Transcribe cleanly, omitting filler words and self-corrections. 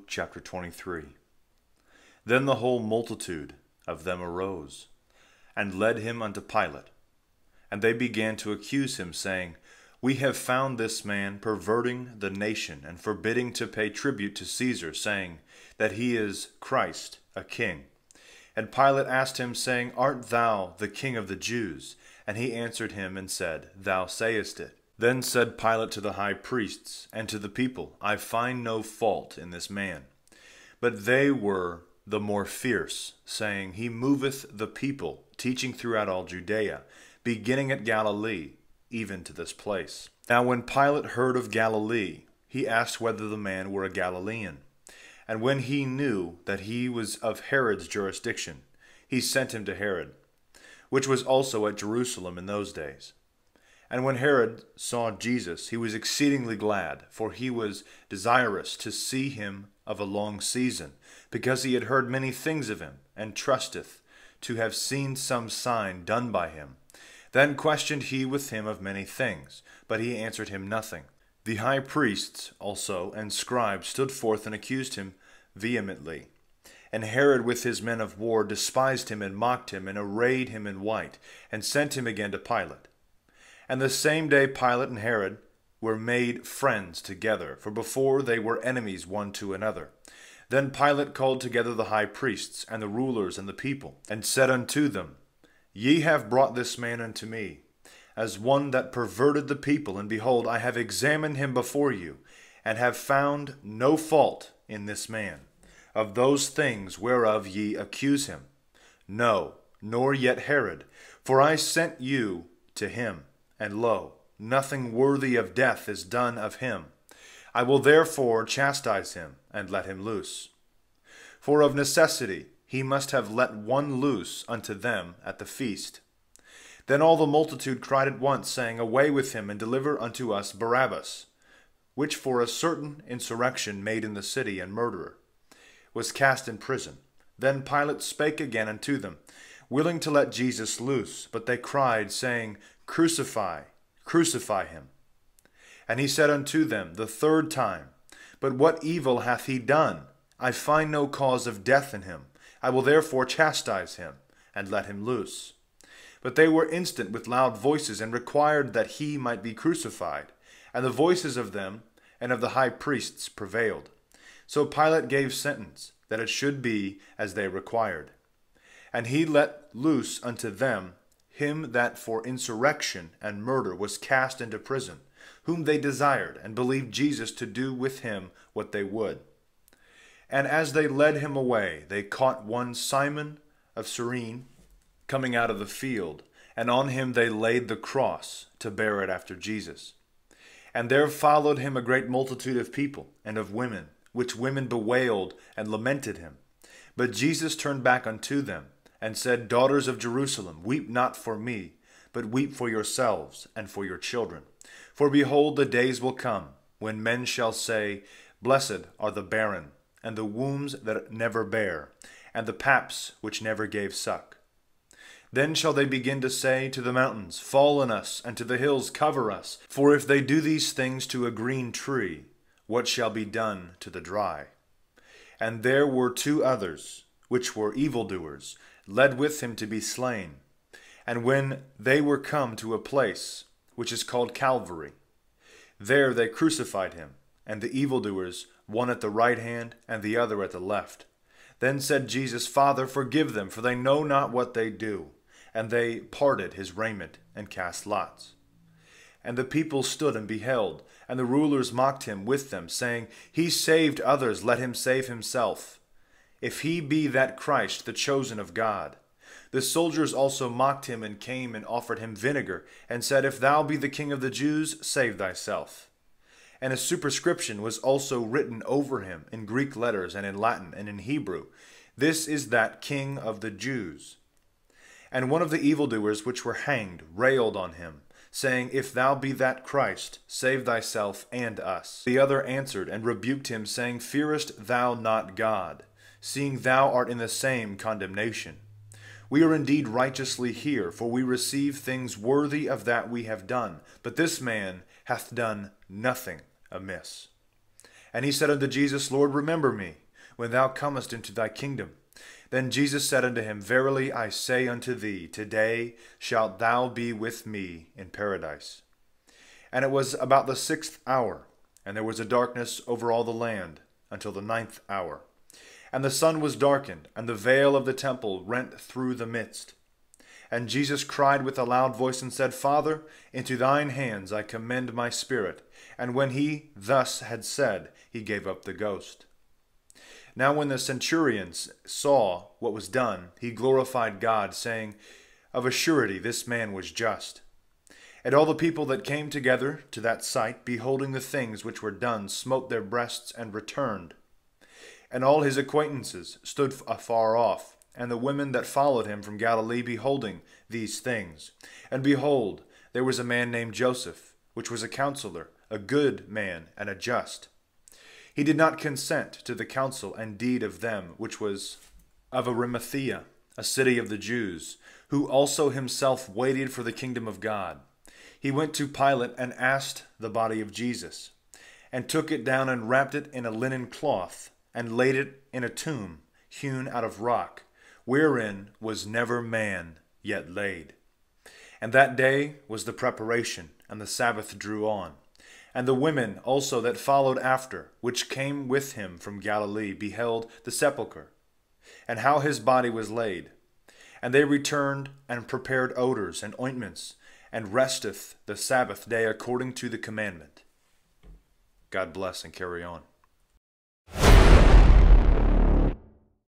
chapter 23. Then the whole multitude of them arose, and led him unto Pilate. And they began to accuse him, saying, We have found this man perverting the nation, and forbidding to pay tribute to Caesar, saying that he is Christ, a king. And Pilate asked him, saying, Art thou the king of the Jews? And he answered him and said, Thou sayest it. Then said Pilate to the high priests and to the people, I find no fault in this man. But they were the more fierce, saying, He moveth the people, teaching throughout all Judea, beginning at Galilee, even to this place. Now when Pilate heard of Galilee, he asked whether the man were a Galilean. And when he knew that he was of Herod's jurisdiction, he sent him to Herod, which was also at Jerusalem in those days. And when Herod saw Jesus, he was exceedingly glad, for he was desirous to see him of a long season, because he had heard many things of him, and trusteth to have seen some sign done by him. Then questioned he with him of many things, but he answered him nothing. The high priests also and scribes stood forth and accused him vehemently. And Herod with his men of war despised him and mocked him, and arrayed him in white, and sent him again to Pilate. And the same day Pilate and Herod were made friends together, for before they were enemies one to another. Then Pilate called together the high priests, and the rulers, and the people, and said unto them, Ye have brought this man unto me, as one that perverted the people, and behold, I have examined him before you, and have found no fault in this man, of those things whereof ye accuse him. No, nor yet Herod, for I sent you to him. And lo, nothing worthy of death is done of him. I will therefore chastise him, and let him loose. For of necessity he must have let one loose unto them at the feast. Then all the multitude cried at once, saying, Away with him, and deliver unto us Barabbas, which for a certain insurrection made in the city, and murderer, was cast in prison. Then Pilate spake again unto them, willing to let Jesus loose. But they cried, saying, Crucify, crucify him. And he said unto them the third time, But what evil hath he done? I find no cause of death in him. I will therefore chastise him, and let him loose. But they were instant with loud voices, and required that he might be crucified. And the voices of them and of the high priests prevailed. So Pilate gave sentence, that it should be as they required. And he let loose unto them him that for insurrection and murder was cast into prison, whom they desired, and believed Jesus to do with him what they would. And as they led him away, they caught one Simon of Cyrene coming out of the field, and on him they laid the cross to bear it after Jesus. And there followed him a great multitude of people and of women, which women bewailed and lamented him. But Jesus turned back unto them, and said, Daughters of Jerusalem, weep not for me, but weep for yourselves and for your children. For behold, the days will come, when men shall say, Blessed are the barren, and the wombs that never bare, and the paps which never gave suck. Then shall they begin to say to the mountains, Fall on us, and to the hills, Cover us. For if they do these things to a green tree, what shall be done to the dry? And there were two others, which were evildoers, led with him to be slain. And when they were come to a place which is called Calvary, there they crucified him, and the evildoers, one at the right hand, and the other at the left. Then said Jesus, Father, forgive them, for they know not what they do. And they parted his raiment, and cast lots. And the people stood and beheld, and the rulers mocked him with them, saying, He saved others, let him save himself, if he be that Christ, the chosen of God. The soldiers also mocked him, and came and offered him vinegar, and said, If thou be the king of the Jews, save thyself. And a superscription was also written over him in Greek letters, and in Latin, and in Hebrew, This is that King of the Jews. And one of the evildoers which were hanged railed on him, saying, If thou be that Christ, save thyself and us. The other answered and rebuked him, saying, Fearest thou not God, seeing thou art in the same condemnation? We are indeed righteously here, for we receive things worthy of that we have done. But this man hath done nothing amiss. And he said unto Jesus, Lord, remember me, when thou comest into thy kingdom. Then Jesus said unto him, Verily I say unto thee, today shalt thou be with me in paradise. And it was about the 6th hour, and there was a darkness over all the land, until the 9th hour. And the sun was darkened, and the veil of the temple rent through the midst. And Jesus cried with a loud voice, and said, Father, into thine hands I commend my spirit. And when he thus had said, he gave up the ghost. Now when the centurion saw what was done, he glorified God, saying, Of a surety this man was just. And all the people that came together to that sight, beholding the things which were done, smote their breasts and returned. And all his acquaintances stood afar off, and the women that followed him from Galilee, beholding these things. And behold, there was a man named Joseph, which was a counselor, a good man and a just. He did not consent to the counsel and deed of them, which was of Arimathea, a city of the Jews, who also himself waited for the kingdom of God. He went to Pilate and asked the body of Jesus, and took it down and wrapped it in a linen cloth, and laid it in a tomb hewn out of rock, wherein was never man yet laid. And that day was the preparation, and the Sabbath drew on. And the women also that followed after, which came with him from Galilee, beheld the sepulchre, and how his body was laid. And they returned and prepared odors and ointments, and resteth the Sabbath day according to the commandment. God bless and carry on.